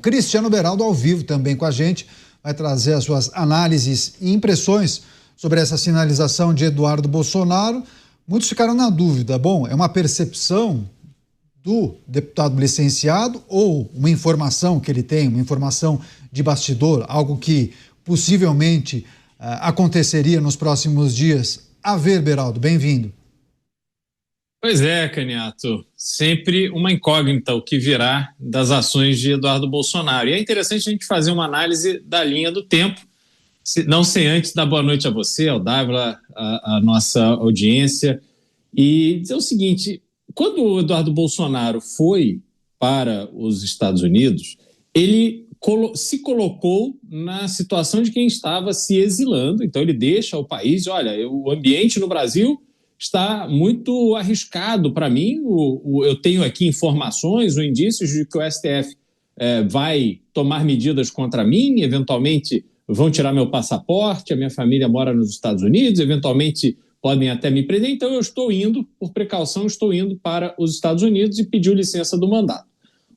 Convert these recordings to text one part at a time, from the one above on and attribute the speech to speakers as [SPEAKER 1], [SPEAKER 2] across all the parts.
[SPEAKER 1] Cristiano Beraldo ao vivo também com a gente, vai trazer as suas análises e impressões sobre essa sinalização de Eduardo Bolsonaro. Muitos ficaram na dúvida, bom, é uma percepção do deputado licenciado ou uma informação que ele tem, uma informação de bastidor, algo que possivelmente aconteceria nos próximos dias? A ver, Beraldo, bem-vindo.
[SPEAKER 2] Pois é, Caniato, sempre uma incógnita o que virá das ações de Eduardo Bolsonaro. E é interessante a gente fazer uma análise da linha do tempo, não sem antes dar boa noite a você, ao Dávila, a nossa audiência, e dizer o seguinte: quando o Eduardo Bolsonaro foi para os Estados Unidos, ele se colocou na situação de quem estava se exilando, então ele deixa o país, olha, o ambiente no Brasil está muito arriscado para mim, eu tenho aqui informações ou indícios de que o STF vai tomar medidas contra mim, eventualmente vão tirar meu passaporte, a minha família mora nos Estados Unidos, eventualmente podem até me prender, então eu estou indo, por precaução, estou indo para os Estados Unidos e pediu licença do mandato.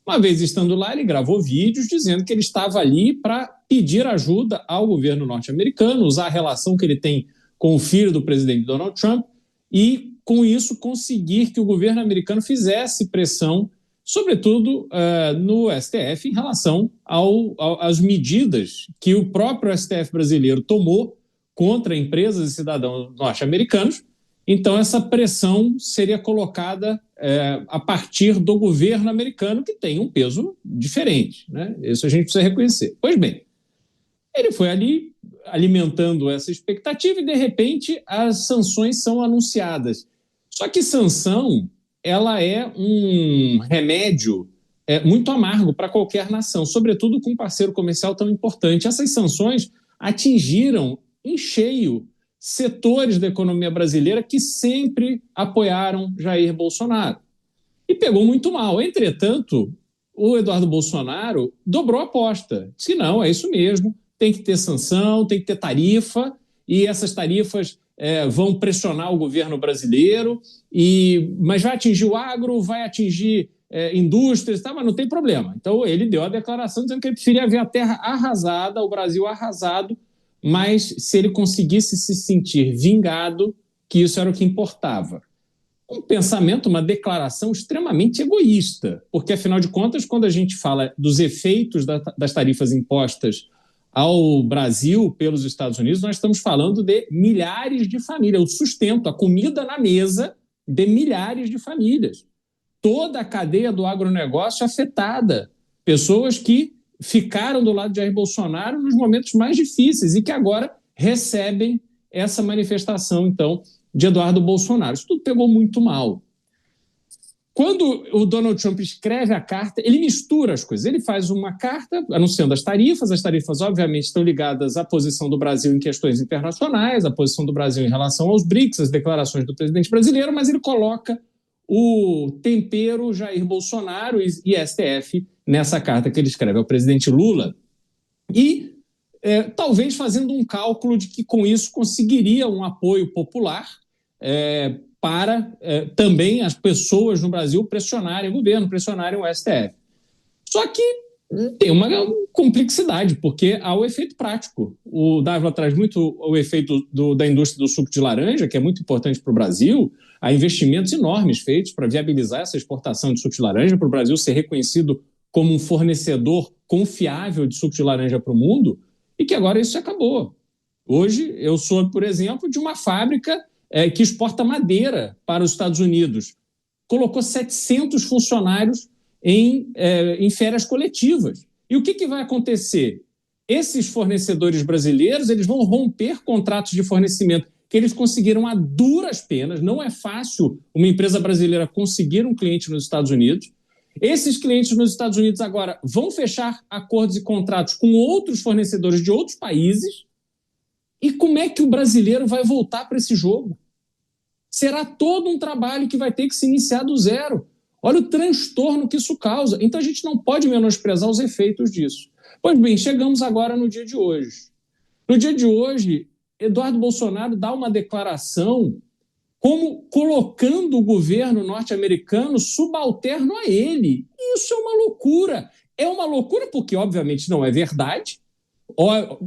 [SPEAKER 2] Uma vez estando lá, ele gravou vídeos dizendo que ele estava ali para pedir ajuda ao governo norte-americano, usar a relação que ele tem com o filho do presidente Donald Trump e, com isso, conseguir que o governo americano fizesse pressão, sobretudo no STF, em relação às medidas que o próprio STF brasileiro tomou contra empresas e cidadãos norte-americanos. Então, essa pressão seria colocada a partir do governo americano, que tem um peso diferente, né? Isso a gente precisa reconhecer. Pois bem, ele foi ali alimentando essa expectativa e, de repente, as sanções são anunciadas. Só que sanção, ela é um remédio muito amargo para qualquer nação, sobretudo com um parceiro comercial tão importante. Essas sanções atingiram em cheio setores da economia brasileira que sempre apoiaram Jair Bolsonaro. E pegou muito mal. Entretanto, o Eduardo Bolsonaro dobrou a aposta. Disse que não, é isso mesmo, tem que ter sanção, tem que ter tarifa, e essas tarifas vão pressionar o governo brasileiro, mas vai atingir o agro, vai atingir indústrias, tá? Mas não tem problema. Então ele deu a declaração dizendo que ele preferia ver a terra arrasada, o Brasil arrasado, mas se ele conseguisse se sentir vingado, que isso era o que importava. Um pensamento, uma declaração extremamente egoísta, porque, afinal de contas, quando a gente fala dos efeitos das tarifas impostas ao Brasil pelos Estados Unidos, nós estamos falando de milhares de famílias, o sustento, a comida na mesa de milhares de famílias. Toda a cadeia do agronegócio afetada, pessoas que ficaram do lado de Jair Bolsonaro nos momentos mais difíceis e que agora recebem essa manifestação, então, de Eduardo Bolsonaro. Isso tudo pegou muito mal. Quando o Donald Trump escreve a carta, ele mistura as coisas. Ele faz uma carta anunciando as tarifas obviamente estão ligadas à posição do Brasil em questões internacionais, à posição do Brasil em relação aos BRICS, as declarações do presidente brasileiro, mas ele coloca o tempero Jair Bolsonaro e STF nessa carta que ele escreve ao presidente Lula, e talvez fazendo um cálculo de que com isso conseguiria um apoio popular para também as pessoas no Brasil pressionarem o governo, pressionarem o STF. Só que tem uma complexidade, porque há o efeito prático. O Dávila traz muito o efeito da indústria do suco de laranja, que é muito importante para o Brasil. Há investimentos enormes feitos para viabilizar essa exportação de suco de laranja, para o Brasil ser reconhecido como um fornecedor confiável de suco de laranja para o mundo, e que agora isso acabou. Hoje, eu sou, por exemplo, de uma fábrica que exporta madeira para os Estados Unidos. Colocou 700 funcionários em férias coletivas. E o que vai acontecer? Esses fornecedores brasileiros eles vão romper contratos de fornecimento que eles conseguiram a duras penas. Não é fácil uma empresa brasileira conseguir um cliente nos Estados Unidos. Esses clientes nos Estados Unidos agora vão fechar acordos e contratos com outros fornecedores de outros países. E como é que o brasileiro vai voltar para esse jogo? Será todo um trabalho que vai ter que se iniciar do zero. Olha o transtorno que isso causa. Então a gente não pode menosprezar os efeitos disso. Pois bem, chegamos agora no dia de hoje. No dia de hoje, Eduardo Bolsonaro dá uma declaração como colocando o governo norte-americano subalterno a ele. Isso é uma loucura. É uma loucura porque, obviamente, não é verdade.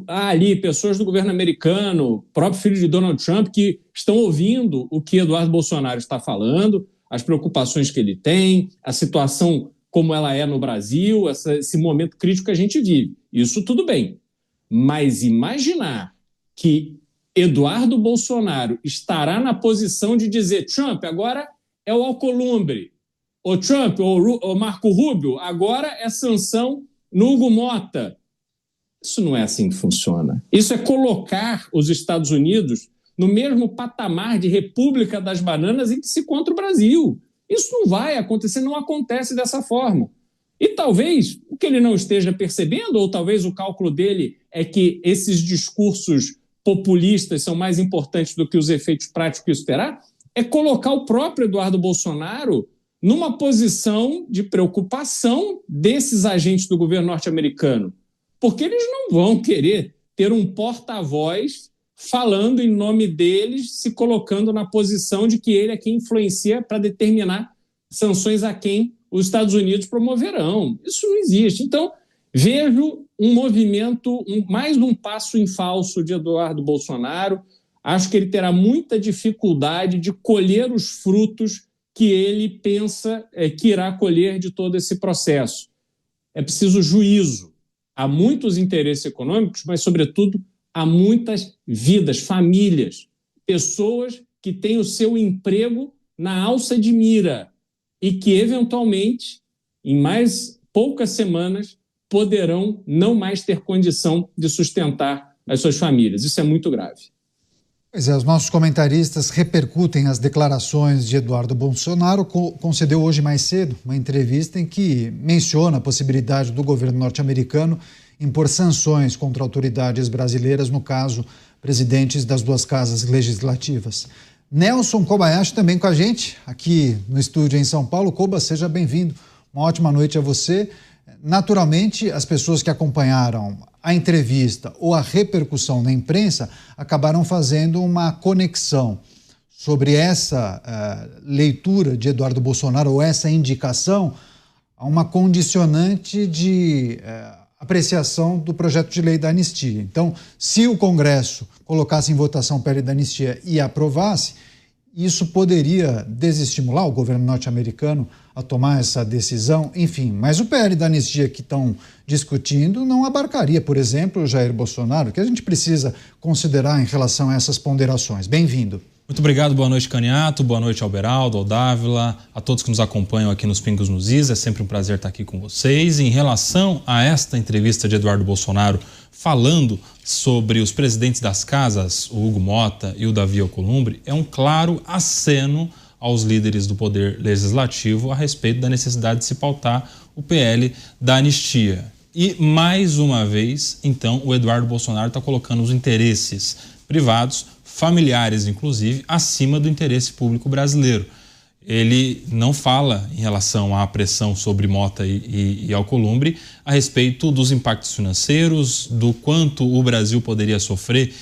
[SPEAKER 2] Há ali pessoas do governo americano, próprio filho de Donald Trump, que estão ouvindo o que Eduardo Bolsonaro está falando, as preocupações que ele tem, a situação como ela é no Brasil, esse momento crítico que a gente vive. Isso tudo bem. Mas imaginar que Eduardo Bolsonaro estará na posição de dizer: Trump, agora é o Alcolumbre, o Trump, o Marco Rubio, agora é sanção no Hugo Mota. Isso não é assim que funciona. Isso é colocar os Estados Unidos no mesmo patamar de República das Bananas em que se encontra o Brasil. Isso não vai acontecer, não acontece dessa forma. E talvez o que ele não esteja percebendo, ou talvez o cálculo dele é que esses discursos populistas são mais importantes do que os efeitos práticos que isso terá, é colocar o próprio Eduardo Bolsonaro numa posição de preocupação desses agentes do governo norte-americano, porque eles não vão querer ter um porta-voz falando em nome deles, se colocando na posição de que ele é quem influencia para determinar sanções a quem os Estados Unidos promoverão. Isso não existe. Então, vejo um movimento, mais um passo em falso de Eduardo Bolsonaro. Acho que ele terá muita dificuldade de colher os frutos que ele pensa que irá colher de todo esse processo. É preciso juízo. Há muitos interesses econômicos, mas, sobretudo, há muitas vidas, famílias, pessoas que têm o seu emprego na alça de mira e que, eventualmente, em mais poucas semanas, poderão não mais ter condição de sustentar as suas famílias. Isso é muito grave.
[SPEAKER 1] Pois é, os nossos comentaristas repercutem as declarações de Eduardo Bolsonaro. Concedeu hoje mais cedo uma entrevista em que menciona a possibilidade do governo norte-americano impor sanções contra autoridades brasileiras, no caso, presidentes das duas casas legislativas. Nelson Kobayashi também com a gente, aqui no estúdio em São Paulo. Koba, seja bem-vindo. Uma ótima noite a você. Naturalmente, as pessoas que acompanharam a entrevista ou a repercussão na imprensa acabaram fazendo uma conexão sobre essa leitura de Eduardo Bolsonaro ou essa indicação a uma condicionante de apreciação do projeto de lei da anistia. Então, se o Congresso colocasse em votação o PL da anistia e aprovasse, isso poderia desestimular o governo norte-americano a tomar essa decisão, enfim. Mas o PL da anistia que estão discutindo não abarcaria, por exemplo, o Jair Bolsonaro, que a gente precisa considerar em relação a essas ponderações. Bem-vindo.
[SPEAKER 3] Muito obrigado, boa noite, Caniato, boa noite ao Beraldo, ao Dávila, a todos que nos acompanham aqui nos Pingos nos Is. É sempre um prazer estar aqui com vocês. Em relação a esta entrevista de Eduardo Bolsonaro falando sobre os presidentes das casas, o Hugo Mota e o Davi Alcolumbre, é um claro aceno aos líderes do Poder Legislativo a respeito da necessidade de se pautar o PL da anistia. E, mais uma vez, então, o Eduardo Bolsonaro está colocando os interesses privados, familiares inclusive, acima do interesse público brasileiro. Ele não fala em relação à pressão sobre Mota e Alcolumbre a respeito dos impactos financeiros, do quanto o Brasil poderia sofrer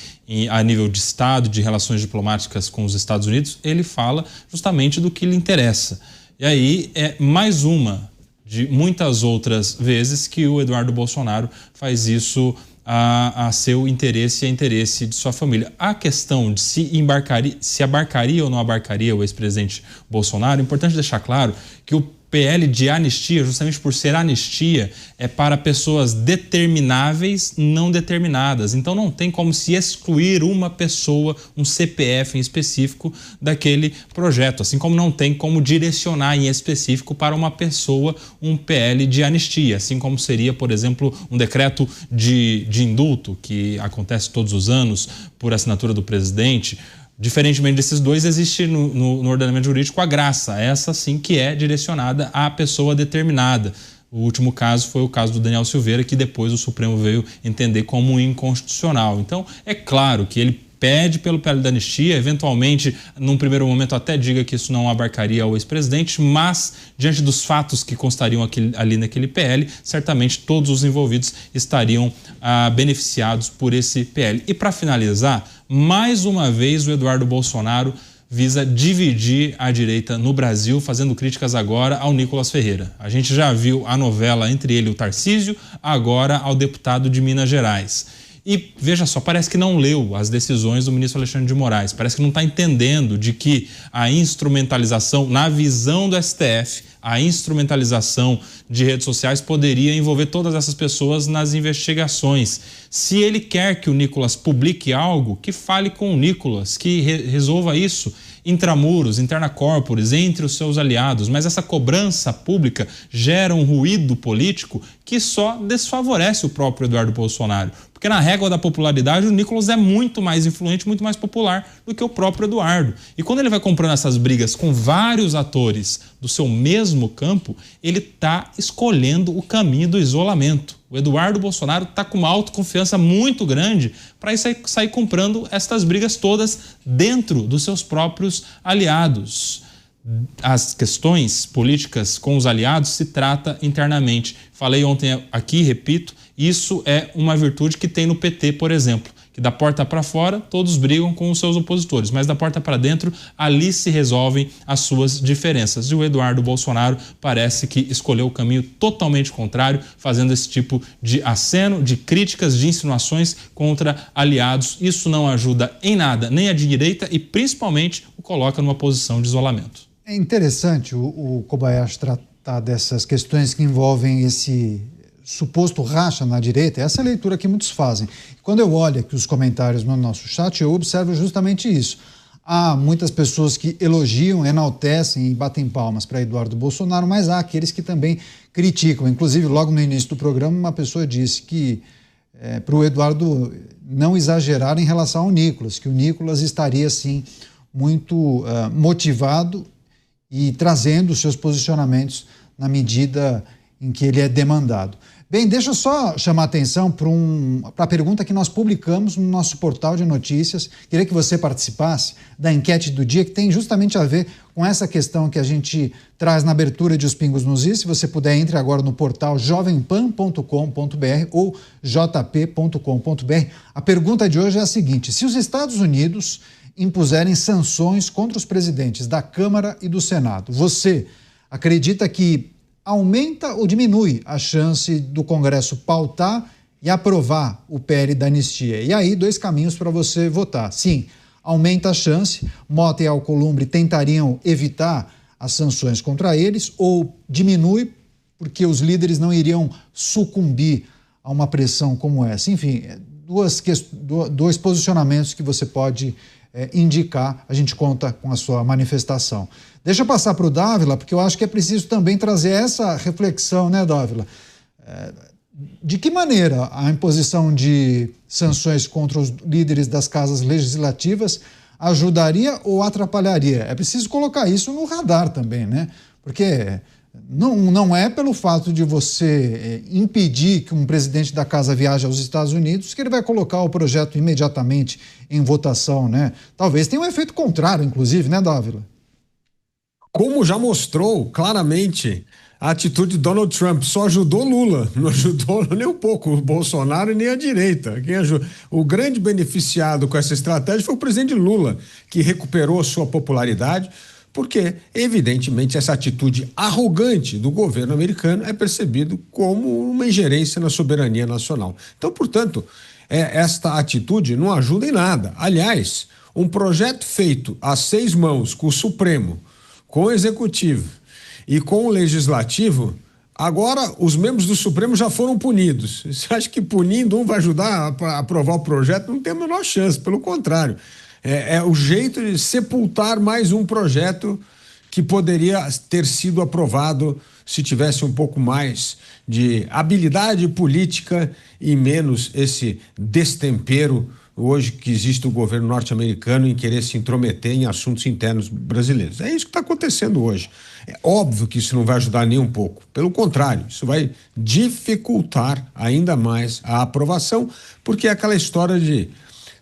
[SPEAKER 3] a nível de Estado, de relações diplomáticas com os Estados Unidos. Ele fala justamente do que lhe interessa. E aí é mais uma de muitas outras vezes que o Eduardo Bolsonaro faz isso a seu interesse e a interesse de sua família. A questão de se abarcaria ou não abarcaria o ex-presidente Bolsonaro, é importante deixar claro que o PL de anistia, justamente por ser anistia, é para pessoas determináveis, não determinadas. Então não tem como se excluir uma pessoa, um CPF em específico daquele projeto, assim como não tem como direcionar em específico para uma pessoa um PL de anistia, assim como seria, por exemplo, um decreto de indulto, que acontece todos os anos por assinatura do presidente. Diferentemente desses dois, existe no ordenamento jurídico a graça, essa sim que é direcionada à pessoa determinada. O último caso foi o caso do Daniel Silveira, que depois o Supremo veio entender como inconstitucional. Então, é claro que ele pede pelo PL da anistia, eventualmente, num primeiro momento até diga que isso não abarcaria o ex-presidente, mas, diante dos fatos que constariam ali naquele PL, certamente todos os envolvidos estariam beneficiados por esse PL. E para finalizar, mais uma vez o Eduardo Bolsonaro visa dividir a direita no Brasil, fazendo críticas agora ao Nicolas Ferreira. A gente já viu a novela entre ele e o Tarcísio, agora ao deputado de Minas Gerais. E veja só, parece que não leu as decisões do ministro Alexandre de Moraes, parece que não está entendendo de que a instrumentalização, na visão do STF, a instrumentalização de redes sociais poderia envolver todas essas pessoas nas investigações. Se ele quer que o Nicolas publique algo, que fale com o Nicolas, que resolva isso intramuros, interna corporis, entre os seus aliados, mas essa cobrança pública gera um ruído político que só desfavorece o próprio Eduardo Bolsonaro. Porque na régua da popularidade o Nicolas é muito mais influente, muito mais popular do que o próprio Eduardo. E quando ele vai comprando essas brigas com vários atores do seu mesmo campo, ele está escolhendo o caminho do isolamento. O Eduardo Bolsonaro está com uma autoconfiança muito grande para sair comprando estas brigas todas dentro dos seus próprios aliados. As questões políticas com os aliados se trata internamente. Falei ontem aqui, repito, isso é uma virtude que tem no PT, por exemplo, que da porta para fora todos brigam com os seus opositores, mas da porta para dentro ali se resolvem as suas diferenças. E o Eduardo Bolsonaro parece que escolheu o caminho totalmente contrário, fazendo esse tipo de aceno, de críticas, de insinuações contra aliados. Isso não ajuda em nada, nem a direita e principalmente o coloca numa posição de isolamento.
[SPEAKER 1] É interessante o Kobayashi tratar dessas questões que envolvem esse suposto racha na direita. Essa é a leitura que muitos fazem. Quando eu olho aqui os comentários no nosso chat, eu observo justamente isso. Há muitas pessoas que elogiam, enaltecem e batem palmas para Eduardo Bolsonaro, mas há aqueles que também criticam. Inclusive, logo no início do programa, uma pessoa disse que para o Eduardo não exagerar em relação ao Nicolas, que o Nicolas estaria, sim, muito motivado e trazendo os seus posicionamentos na medida em que ele é demandado. Bem, deixa eu só chamar a atenção para a pergunta que nós publicamos no nosso portal de notícias. Queria que você participasse da enquete do dia, que tem justamente a ver com essa questão que a gente traz na abertura de Os Pingos nos Is. Se você puder, entre agora no portal jovempan.com.br ou jp.com.br. A pergunta de hoje é a seguinte: se os Estados Unidos impuserem sanções contra os presidentes da Câmara e do Senado, você acredita que aumenta ou diminui a chance do Congresso pautar e aprovar o PL da anistia? E aí, dois caminhos para você votar. Sim, aumenta a chance, Mota e Alcolumbre tentariam evitar as sanções contra eles, ou diminui porque os líderes não iriam sucumbir a uma pressão como essa. Enfim, dois posicionamentos que você pode indicar. A gente conta com a sua manifestação. Deixa eu passar para o Dávila, porque eu acho que é preciso também trazer essa reflexão, né, Dávila? De que maneira a imposição de sanções contra os líderes das casas legislativas ajudaria ou atrapalharia? É preciso colocar isso no radar também, né? Porque não é pelo fato de você impedir que um presidente da casa viaje aos Estados Unidos que ele vai colocar o projeto imediatamente em votação, né? Talvez tenha um efeito contrário, inclusive, né, Dávila?
[SPEAKER 4] Como já mostrou claramente a atitude de Donald Trump, só ajudou Lula, não ajudou nem um pouco o Bolsonaro e nem a direita. O grande beneficiado com essa estratégia foi o presidente Lula, que recuperou sua popularidade, porque, evidentemente, essa atitude arrogante do governo americano é percebido como uma ingerência na soberania nacional. Então, portanto, esta atitude não ajuda em nada. Aliás, um projeto feito a 6 mãos com o Supremo, com o Executivo e com o Legislativo, agora os membros do Supremo já foram punidos. Você acha que punindo um vai ajudar a aprovar o projeto? Não tem a menor chance, pelo contrário. É o jeito de sepultar mais um projeto que poderia ter sido aprovado se tivesse um pouco mais de habilidade política e menos esse destempero hoje que existe o governo norte-americano em querer se intrometer em assuntos internos brasileiros. É isso que está acontecendo hoje. É óbvio que isso não vai ajudar nem um pouco. Pelo contrário, isso vai dificultar ainda mais a aprovação, porque é aquela história de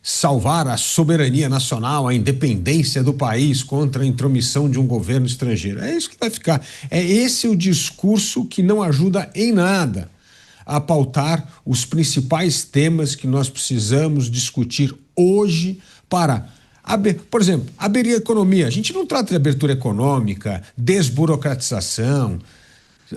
[SPEAKER 4] salvar a soberania nacional, a independência do país contra a intromissão de um governo estrangeiro. É isso que vai ficar. É esse o discurso que não ajuda em nada a pautar os principais temas que nós precisamos discutir hoje para Por exemplo, abrir a economia. A gente não trata de abertura econômica, desburocratização,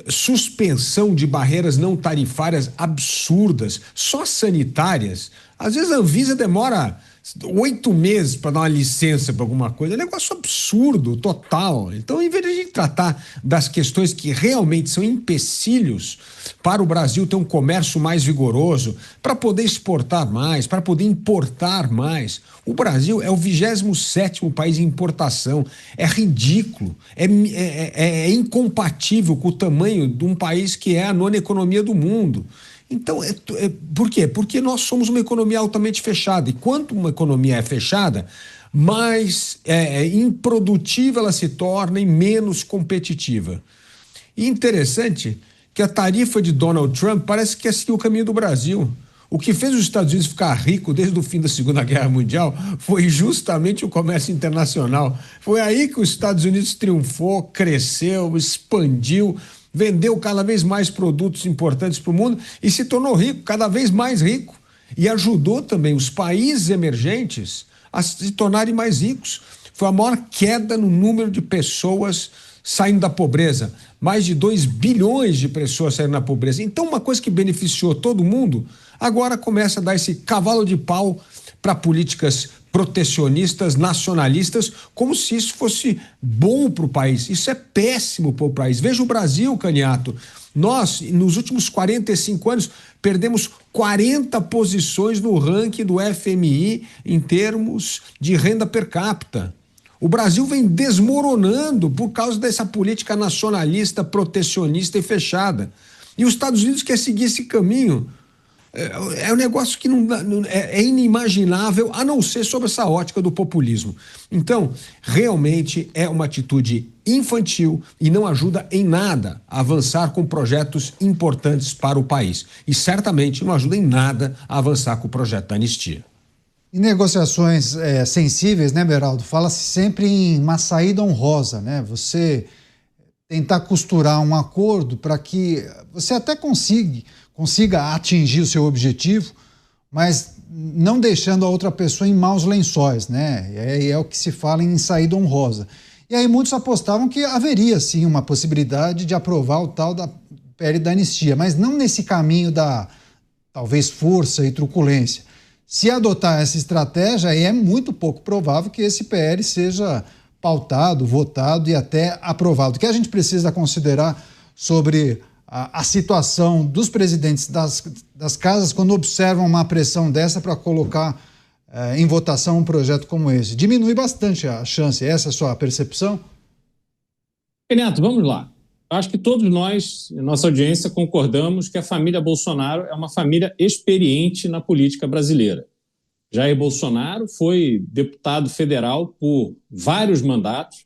[SPEAKER 4] suspensão de barreiras não tarifárias absurdas, só sanitárias. Às vezes a Anvisa demora 8 meses para dar uma licença para alguma coisa. É um negócio absurdo, total. Então, em vez de a gente tratar das questões que realmente são empecilhos para o Brasil ter um comércio mais vigoroso, para poder exportar mais, para poder importar mais, o Brasil é o 27º país em importação. É ridículo, é incompatível com o tamanho de um país que é a 9ª economia do mundo. Então, por quê? Porque nós somos uma economia altamente fechada. E quanto uma economia é fechada, mais improdutiva ela se torna e menos competitiva. E interessante que a tarifa de Donald Trump parece que é seguir o caminho do Brasil. O que fez os Estados Unidos ficar rico desde o fim da Segunda Guerra Mundial foi justamente o comércio internacional. Foi aí que os Estados Unidos triunfou, cresceu, expandiu, vendeu cada vez mais produtos importantes para o mundo e se tornou rico, cada vez mais rico. E ajudou também os países emergentes a se tornarem mais ricos. Foi a maior queda no número de pessoas saindo da pobreza. Mais de 2 bilhões de pessoas saíram da pobreza. Então, uma coisa que beneficiou todo mundo, agora começa a dar esse cavalo de pau para políticas protecionistas, nacionalistas, como se isso fosse bom para o país. Isso é péssimo para o país. Veja o Brasil, Caniato. Nós, nos últimos 45 anos, perdemos 40 posições no ranking do FMI em termos de renda per capita. O Brasil vem desmoronando por causa dessa política nacionalista, protecionista e fechada. E os Estados Unidos querem seguir esse caminho. É um negócio que é inimaginável, a não ser sob essa ótica do populismo. Então, realmente é uma atitude infantil e não ajuda em nada a avançar com projetos importantes para o país. E certamente não ajuda em nada a avançar com o projeto da anistia.
[SPEAKER 1] Em negociações sensíveis, né, Beraldo? Fala-se sempre em uma saída honrosa, né? Você tentar costurar um acordo para que você até consiga atingir o seu objetivo, mas não deixando a outra pessoa em maus lençóis, né? É o que se fala em saída honrosa. E aí muitos apostavam que haveria, sim, uma possibilidade de aprovar o tal da PL da anistia, mas não nesse caminho da, talvez, força e truculência. Se adotar essa estratégia, é muito pouco provável que esse PL seja pautado, votado e até aprovado. O que a gente precisa considerar sobre a situação dos presidentes das casas quando observam uma pressão dessa para colocar em votação um projeto como esse? Diminui bastante a chance, essa é a sua percepção?
[SPEAKER 2] Renato, vamos lá. Acho que todos nós, nossa audiência, concordamos que a família Bolsonaro é uma família experiente na política brasileira. Jair Bolsonaro foi deputado federal por vários mandatos.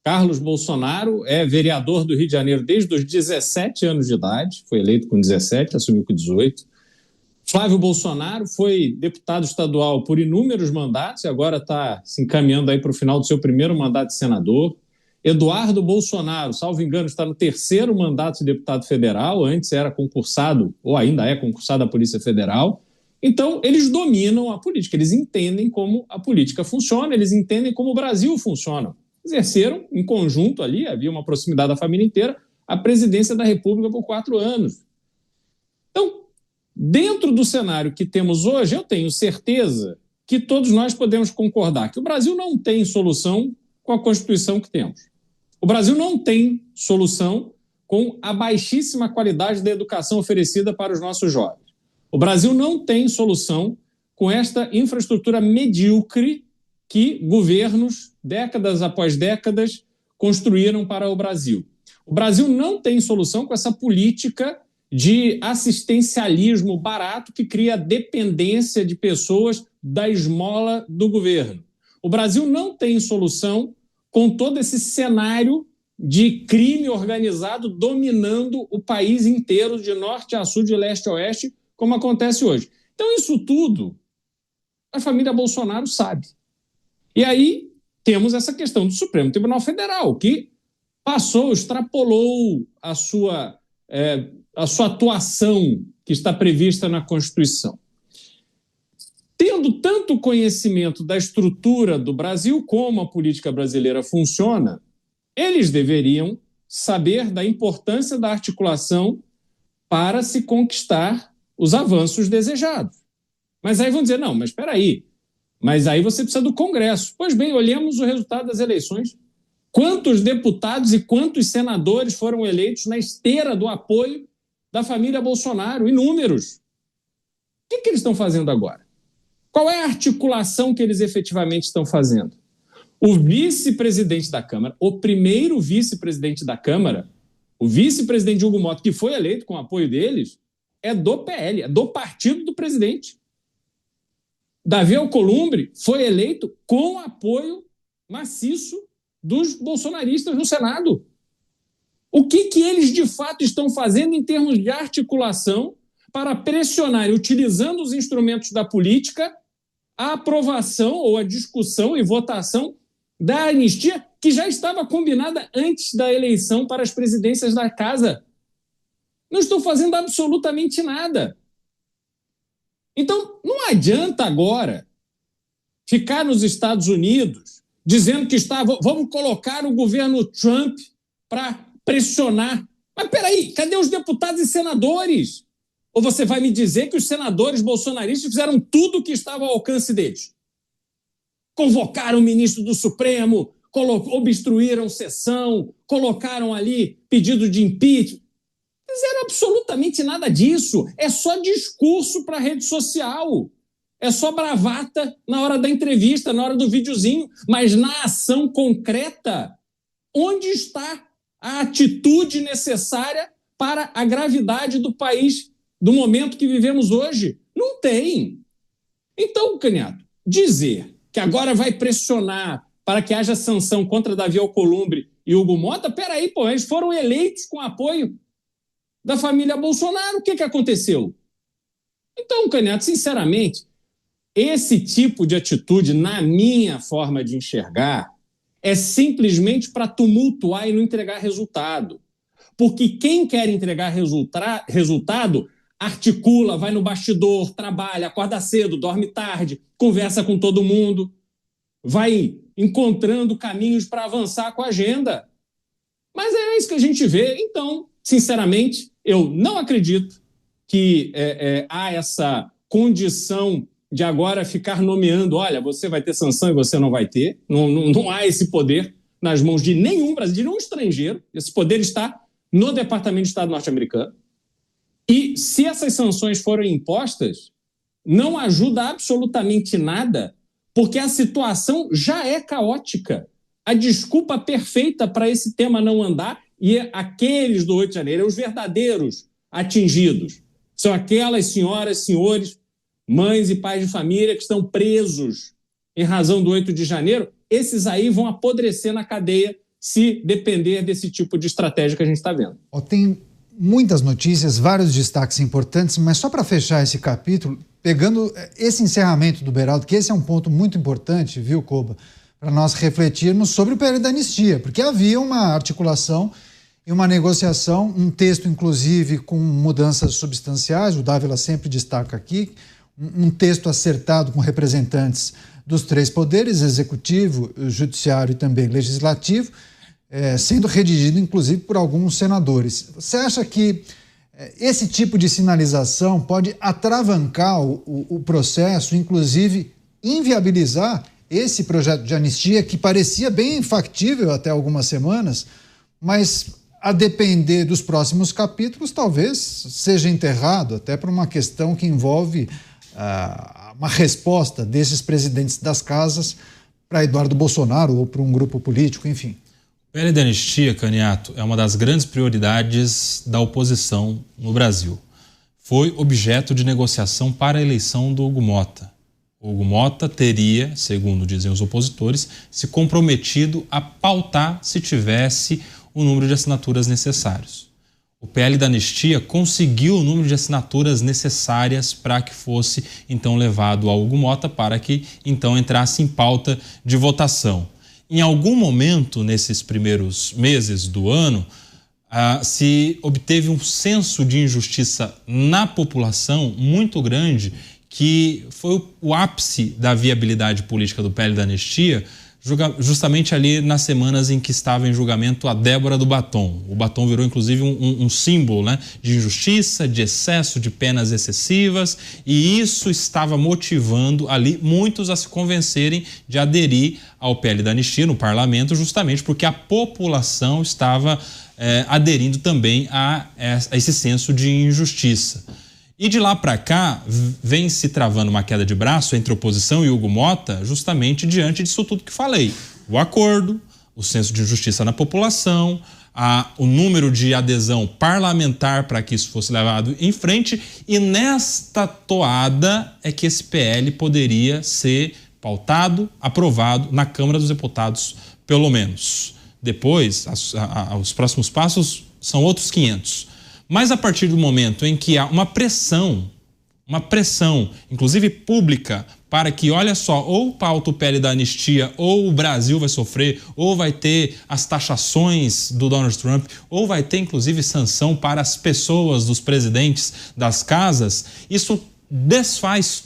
[SPEAKER 2] Carlos Bolsonaro é vereador do Rio de Janeiro desde os 17 anos de idade, foi eleito com 17, assumiu com 18. Flávio Bolsonaro foi deputado estadual por inúmeros mandatos e agora está se encaminhando aí para o final do seu primeiro mandato de senador. Eduardo Bolsonaro, salvo engano, está no 3º mandato de deputado federal, antes era concursado, ou ainda é concursado à Polícia Federal. Então, eles dominam a política, eles entendem como a política funciona, eles entendem como o Brasil funciona. Exerceram em conjunto ali, havia uma proximidade da família inteira, a presidência da República por 4 anos. Então, dentro do cenário que temos hoje, eu tenho certeza que todos nós podemos concordar que o Brasil não tem solução com a Constituição que temos. O Brasil não tem solução com a baixíssima qualidade da educação oferecida para os nossos jovens. O Brasil não tem solução com esta infraestrutura medíocre que governos, décadas após décadas, construíram para o Brasil. O Brasil não tem solução com essa política de assistencialismo barato que cria dependência de pessoas da esmola do governo. O Brasil não tem solução com todo esse cenário de crime organizado dominando o país inteiro, de norte a sul, de leste a oeste, como acontece hoje. Então, isso tudo a família Bolsonaro sabe. E aí temos essa questão do Supremo Tribunal Federal, que extrapolou a sua atuação que está prevista na Constituição. tendo tanto conhecimento da estrutura do Brasil, como a política brasileira funciona, eles deveriam saber da importância da articulação para se conquistar os avanços desejados. Mas aí vão dizer, não, mas espera aí, mas aí você precisa do Congresso. Pois bem, olhemos o resultado das eleições. Quantos deputados e quantos senadores foram eleitos na esteira do apoio da família Bolsonaro? Inúmeros. O que eles estão fazendo agora? Qual é a articulação que eles efetivamente estão fazendo? O vice-presidente da Câmara, o primeiro vice-presidente da Câmara, o vice-presidente Hugo Mota, que foi eleito com o apoio deles, é do PL, é do partido do presidente. Davi Alcolumbre foi eleito com apoio maciço dos bolsonaristas no Senado. O que eles de fato estão fazendo em termos de articulação para pressionar, utilizando os instrumentos da política, a aprovação ou a discussão e votação da anistia que já estava combinada antes da eleição para as presidências da Casa? Não estão fazendo absolutamente nada. Então, não adianta agora ficar nos Estados Unidos dizendo que vamos colocar o governo Trump para pressionar. Mas peraí, cadê os deputados e senadores? Ou você vai me dizer que os senadores bolsonaristas fizeram tudo o que estava ao alcance deles? Convocaram o ministro do Supremo, obstruíram sessão, colocaram ali pedido de impeachment. Não fizeram absolutamente nada disso. É só discurso para a rede social. É só bravata na hora da entrevista, na hora do videozinho. Mas na ação concreta, onde está a atitude necessária para a gravidade do país, do momento que vivemos hoje? Não tem. Então, Canhato, dizer que agora vai pressionar para que haja sanção contra Davi Alcolumbre e Hugo Mota, peraí, pô, eles foram eleitos com apoio da família Bolsonaro. O que aconteceu? Então, Canhato, sinceramente, esse tipo de atitude, na minha forma de enxergar, é simplesmente para tumultuar e não entregar resultado. Porque quem quer entregar resultado articula, vai no bastidor, trabalha, acorda cedo, dorme tarde, conversa com todo mundo, vai encontrando caminhos para avançar com a agenda. Mas é isso que a gente vê. Então, sinceramente, eu não acredito que há essa condição de agora ficar nomeando, olha, você vai ter sanção e você não vai ter. Não há esse poder nas mãos de nenhum brasileiro, de nenhum estrangeiro. Esse poder está no Departamento de Estado norte-americano. E se essas sanções forem impostas, não ajuda absolutamente nada, porque a situação já é caótica. A desculpa perfeita para esse tema não andar, e aqueles do 8 de janeiro, os verdadeiros atingidos, são aquelas senhoras, senhores, mães e pais de família que estão presos em razão do 8 de janeiro. Esses aí vão apodrecer na cadeia se depender desse tipo de estratégia que a gente está vendo.
[SPEAKER 1] Tem muitas notícias, vários destaques importantes, mas só para fechar esse capítulo, pegando esse encerramento do Beraldo, que esse é um ponto muito importante, viu, Koba, para nós refletirmos sobre o período da anistia, porque havia uma articulação e uma negociação, um texto, inclusive, com mudanças substanciais, o Dávila sempre destaca aqui, um texto acertado com representantes dos três poderes, executivo, judiciário e também legislativo, sendo redigido, inclusive, por alguns senadores. Você acha que esse tipo de sinalização pode atravancar o processo, inclusive inviabilizar esse projeto de anistia que parecia bem factível até algumas semanas, mas a depender dos próximos capítulos talvez seja enterrado, até por uma questão que envolve uma resposta desses presidentes das casas para Eduardo Bolsonaro ou para um grupo político, enfim.
[SPEAKER 3] O PL da anistia, Canhato, é uma das grandes prioridades da oposição no Brasil. Foi objeto de negociação para a eleição do Hugo Mota. O Hugo Mota teria, segundo dizem os opositores, se comprometido a pautar se tivesse o número de assinaturas necessários. O PL da anistia conseguiu o número de assinaturas necessárias para que fosse então levado ao Hugo Mota para que então entrasse em pauta de votação. Em algum momento, nesses primeiros meses do ano, se obteve um senso de injustiça na população muito grande que foi o ápice da viabilidade política do PL da anistia, justamente ali nas semanas em que estava em julgamento a Débora do Batom. O Batom virou, inclusive, um símbolo, né, de injustiça, de excesso, de penas excessivas, e isso estava motivando ali muitos a se convencerem de aderir ao PL da anistia no parlamento, justamente porque a população estava aderindo também a esse senso de injustiça. E de lá para cá, vem se travando uma queda de braço entre oposição e Hugo Motta, justamente diante disso tudo que falei. O acordo, o senso de injustiça na população, o número de adesão parlamentar para que isso fosse levado em frente, e nesta toada é que esse PL poderia ser pautado, aprovado na Câmara dos Deputados, pelo menos. Depois, os próximos passos são outros 500. Mas a partir do momento em que há uma pressão, inclusive pública, para que, olha só, ou pauta o PL da anistia, ou o Brasil vai sofrer, ou vai ter as taxações do Donald Trump, ou vai ter, inclusive, sanção para as pessoas dos presidentes das casas, isso desfaz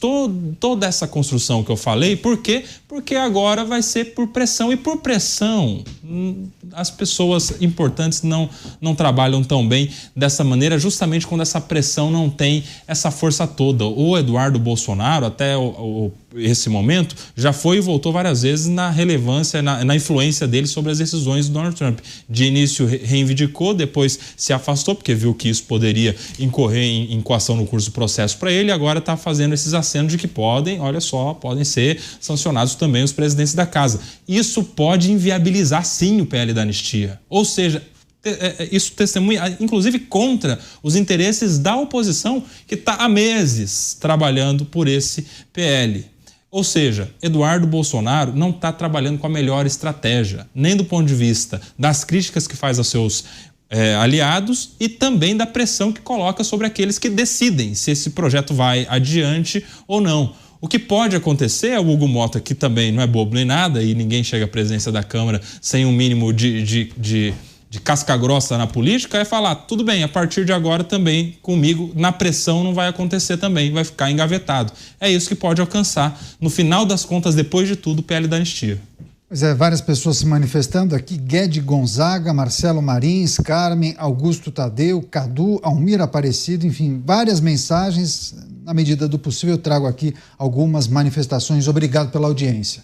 [SPEAKER 3] toda essa construção que eu falei. Por quê? Porque agora vai ser por pressão, e por pressão as pessoas importantes não trabalham tão bem dessa maneira, justamente quando essa pressão não tem essa força toda. O Eduardo Bolsonaro, até esse momento, já foi e voltou várias vezes na relevância, na influência dele sobre as decisões do Donald Trump. De início reivindicou, depois se afastou, porque viu que isso poderia incorrer em coação no curso do processo para ele, agora está fazendo esses acenos de que podem ser sancionados também os presidentes da casa. Isso pode inviabilizar, sim, o PL da anistia. Ou seja, isso testemunha, inclusive, contra os interesses da oposição, que está há meses trabalhando por esse PL. Ou seja, Eduardo Bolsonaro não está trabalhando com a melhor estratégia, nem do ponto de vista das críticas que faz aos seus aliados e também da pressão que coloca sobre aqueles que decidem se esse projeto vai adiante ou não. O que pode acontecer é o Hugo Motta, que também não é bobo nem nada, e ninguém chega à presidência da Câmara sem um mínimo de casca grossa na política, é falar, tudo bem, a partir de agora também comigo, na pressão não vai acontecer também, vai ficar engavetado. É isso que pode alcançar, no final das contas, depois de tudo, o PL da anistia.
[SPEAKER 1] Pois é, várias pessoas se manifestando aqui: Guedes Gonzaga, Marcelo Marins, Carmen, Augusto Tadeu, Cadu, Almir Aparecido, enfim, várias mensagens. Na medida do possível, eu trago aqui algumas manifestações. Obrigado pela audiência.